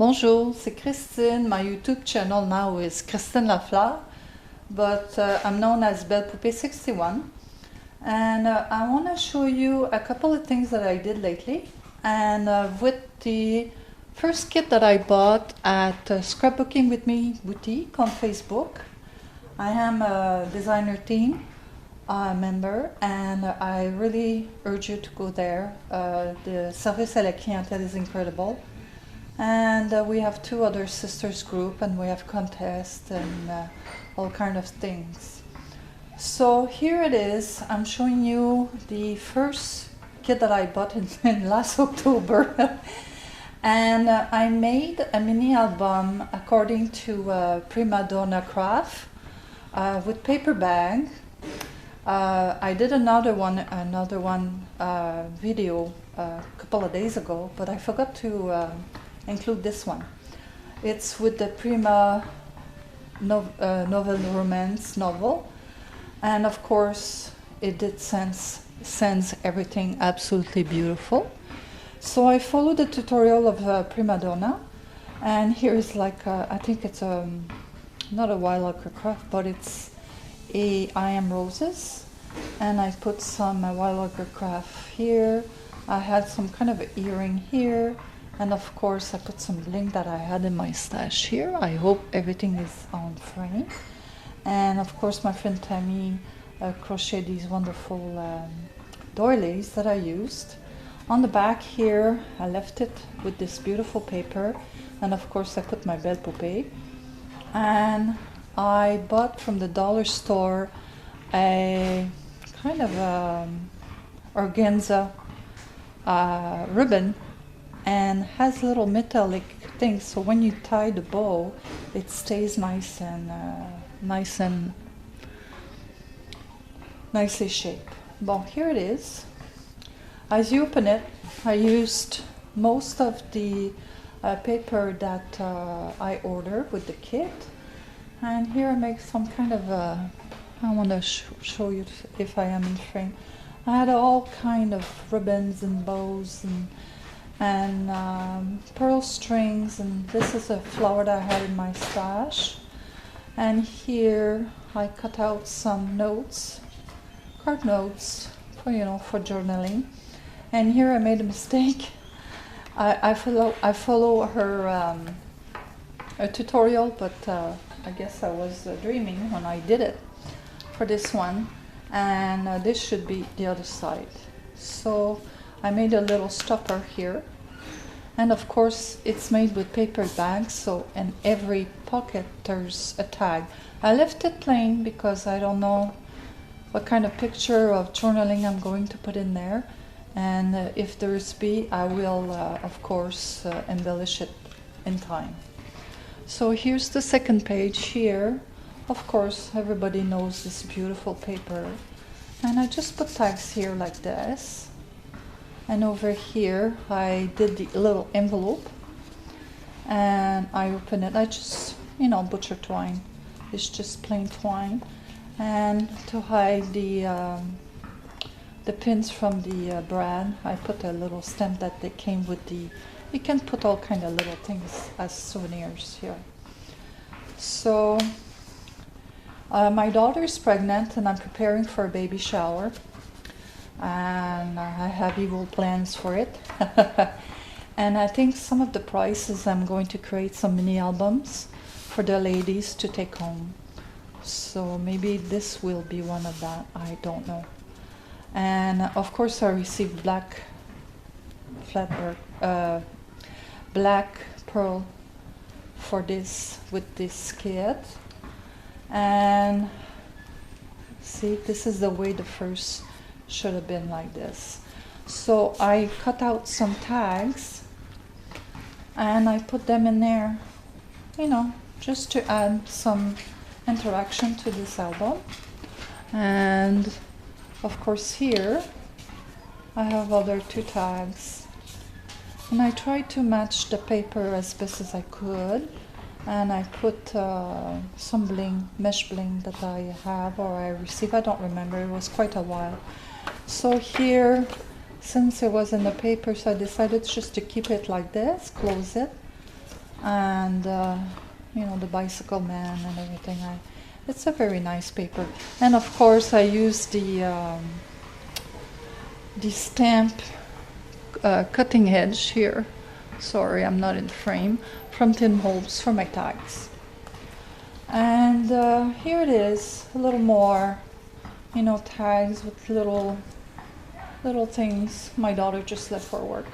Bonjour, c'est Christine. My YouTube channel now is Christine Lafleur, but I'm known as Belle Poupée 61. And I want to show you a couple of things that I did lately. And with the first kit that I bought at Scrapbooking with Me boutique on Facebook, I am a designer team member, and I really urge you to go there. The service à la clientèle is incredible. And we have two other sisters group, and we have contests and all kind of things. So here it is. I'm showing you the first kit that I bought in last October. And I made a mini album according to PrimaDonnaCraft with paper bag. I did another one video a couple of days ago, but I forgot to include this one. It's with the Prima novel romance novel, and of course it did sends everything absolutely beautiful. So I followed the tutorial of Prima Donna, and here is like I think it's not a wild craft, but it's I am roses, and I put some wild craft here. I had some kind of earring here. And of course, I put some bling that I had in my stash here. I hope everything is on frame. And of course, my friend Tammy crocheted these wonderful doilies that I used. On the back here, I left it with this beautiful paper. And of course, I put my Belle Poupée. And I bought from the dollar store a kind of organza ribbon, and has little metallic things, so when you tie the bow it stays nice and nicely shaped. Well, here it is. As you open it, I used most of the paper that I ordered with the kit, and here I make some kind of I want to show you if I am in frame. I had all kind of ribbons and bows and pearl strings, and this is a flower that I had in my stash. And here I cut out some notes, card notes for for journaling. And here I made a mistake. I follow her tutorial, but I guess I was dreaming when I did it for this one, and this should be the other side. So I made a little stopper here, and of course it's made with paper bags, so in every pocket there's a tag. I left it plain because I don't know what kind of picture of journaling I'm going to put in there, and if there's be, I will of course embellish it in time. So here's the second page here. Of course everybody knows this beautiful paper, and I just put tags here like this. And over here, I did the little envelope, and I open it. I just, butcher twine. It's just plain twine, and to hide the pins from the brand, I put a little stamp that they came with the. You can put all kind of little things as souvenirs here. So my daughter is pregnant, and I'm preparing for a baby shower. And I have evil plans for it. And I think some of the prizes, I'm going to create some mini albums for the ladies to take home. So maybe this will be one of that, I don't know. And of course I received black pearl for this, with this kit. And see, this is the way the first should have been, like this. So I cut out some tags and I put them in there, just to add some interaction to this album. And of course here I have other two tags, and I tried to match the paper as best as I could, and I put some bling, mesh bling that I have or I received, I don't remember, it was quite a while. So here, since it was in the paper, so I decided just to keep it like this, close it, and you know, the bicycle man and everything. It's a very nice paper. And of course I use the stamp cutting edge here. Sorry, I'm not in frame. From Tin Hopes for my tags. And here it is, a little more, you know, tags with little things. My daughter just left for work.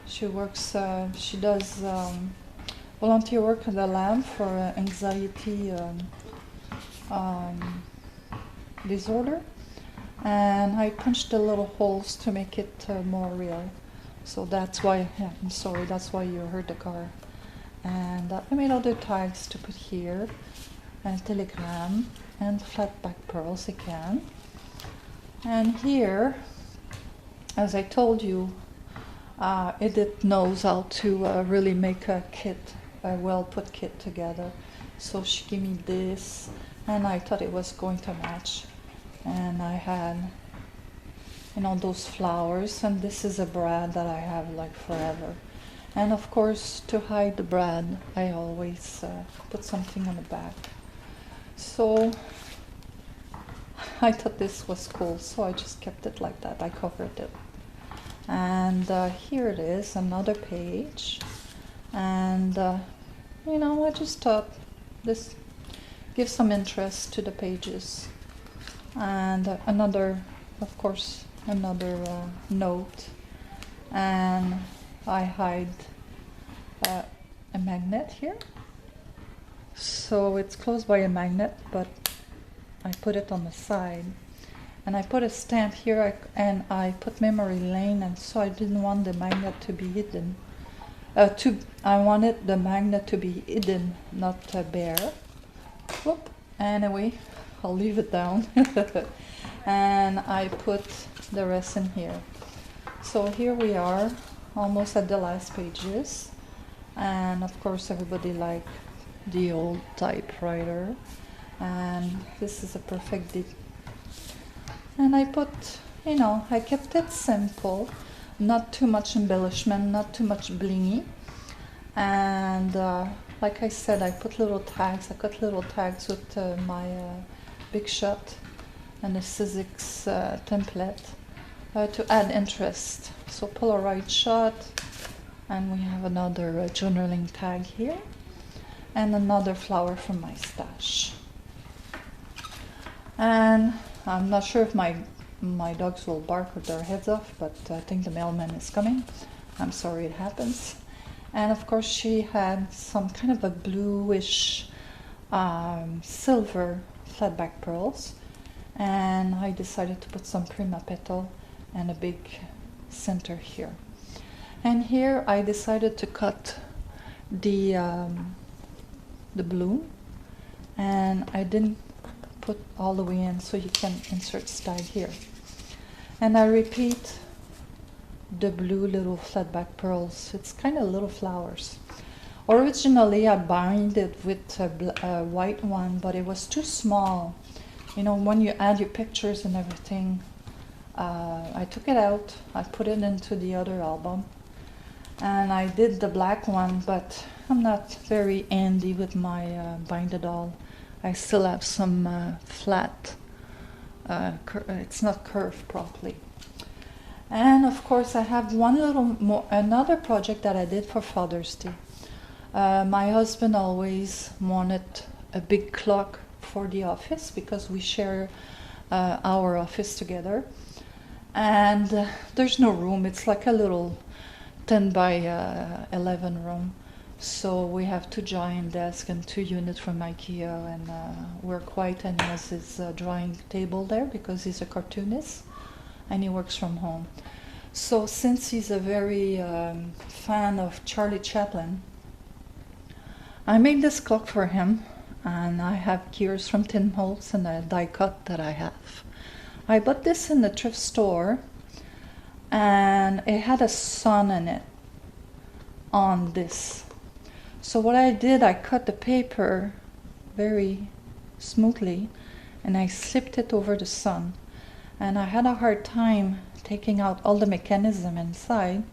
She works, she does volunteer work at the lab for anxiety disorder. And I punched the little holes to make it more real. So that's why, yeah, I'm sorry, that's why you heard the car. And I made other tags to put here, and telegram, and flat back pearls again. And here, as I told you, Edith knows how to really make a kit, a well-put kit together. So she gave me this, and I thought it was going to match. And I had, you know, those flowers, and this is a brad that I have like forever. And of course, to hide the brad, I always put something on the back. So I thought this was cool, so I just kept it like that. I covered it. And here it is, another page. And, you know, I just thought this gives some interest to the pages. And another, of course, another note. And I hide a magnet here. So it's closed by a magnet, but I put it on the side. And I put a stamp here, and I put memory lane, and so I didn't want the magnet to be hidden. I wanted the magnet to be hidden, not bare. Whoop. Anyway, I'll leave it down. And I put the rest in here. So here we are, almost at the last pages. And of course everybody liked the old typewriter. And this is a perfect dip. And I put, you know, I kept it simple, not too much embellishment, not too much blingy. And like I said, I put little tags. I cut little tags with my Big Shot and the Sizzix template to add interest. So Polaroid shot, and we have another journaling tag here, and another flower from my stash. And I'm not sure if my dogs will bark with their heads off, but I think the mailman is coming. I'm sorry it happens. And of course she had some kind of a bluish silver flatback pearls. And I decided to put some Prima petal and a big center here. And here I decided to cut the bloom, and I didn't put all the way in, so you can insert stag here. And I repeat the blue little flatback pearls. It's kind of little flowers. Originally I bind it with a white one, but it was too small. You know, when you add your pictures and everything, I took it out, I put it into the other album, and I did the black one, but I'm not very handy with my binded all. I still have some flat, it's not curved properly. And of course I have one little more, another project that I did for Father's Day. My husband always wanted a big clock for the office because we share our office together. And there's no room, it's like a little 10 by 11 room. So we have 2 giant desks and 2 units from IKEA, and we're quiet, and he has his drawing table there because he's a cartoonist and he works from home. So since he's a very fan of Charlie Chaplin, I made this clock for him, and I have gears from Tin Hopes and a die cut that I have. I bought this in the thrift store, and it had a sun in it on this. So what I did, I cut the paper very smoothly, and I slipped it over the sun. And I had a hard time taking out all the mechanism inside.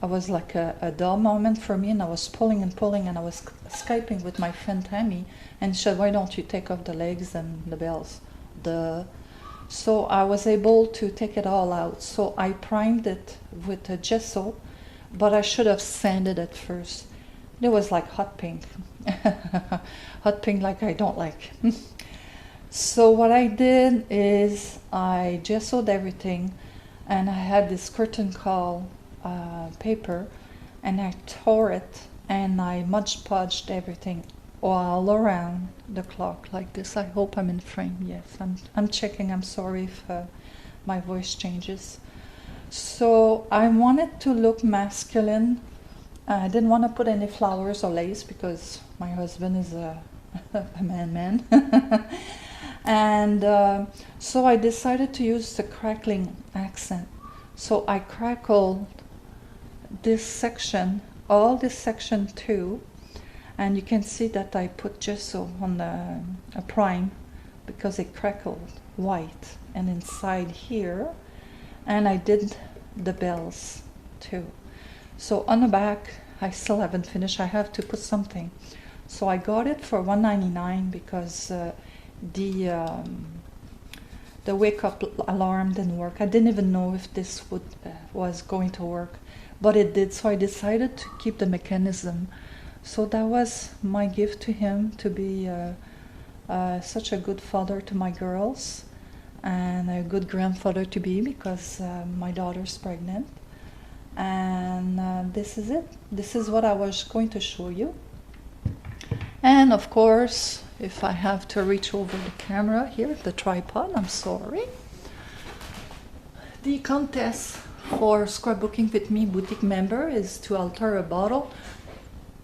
was like a dull moment for me, and I was pulling and pulling, and I was Skyping with my friend Tammy, and she said, why don't you take off the legs and the bells? So I was able to take it all out. So I primed it with a gesso, but I should have sanded it first. It was like hot pink. Hot pink like I don't like. So what I did is I gessoed everything, and I had this curtain call paper, and I tore it, and I Mod Podged everything all around the clock like this. I hope I'm in frame. Yes, I'm checking. I'm sorry if my voice changes. So I wanted to look masculine. I didn't want to put any flowers or lace because my husband is a man. And so I decided to use the crackling accent. So I crackled this section, all this section too, and you can see that I put gesso on a prime because it crackled white, and inside here, and I did the bells too. So on the back, I still haven't finished. I have to put something. So I got it for $1.99 because the wake-up alarm didn't work. I didn't even know if this was going to work, but it did. So I decided to keep the mechanism. So that was my gift to him, to be such a good father to my girls, and a good grandfather to be, because my daughter's pregnant. And this is it. This is what I was going to show you. And of course, if I have to reach over the camera here, the tripod, I'm sorry. The contest for scrapbooking with me boutique member is to alter a bottle,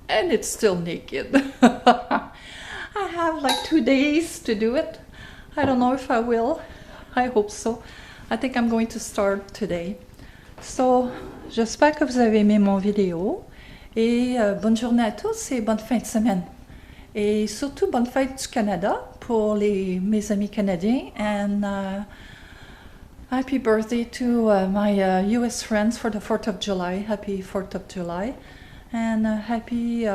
and it's still naked. I have like 2 days to do it. I don't know if I will. I hope so. I think I'm going to start today. So, j'espère que vous avez aimé mon vidéo. Et bonne journée à tous et bonne fin de semaine. Et surtout, bonne fête du Canada pour mes amis canadiens. And happy birthday to my US friends for the 4th of July. Happy 4th of July. And happy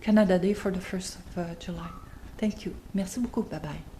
Canada Day for the 1st of July. Thank you. Merci beaucoup. Bye-bye.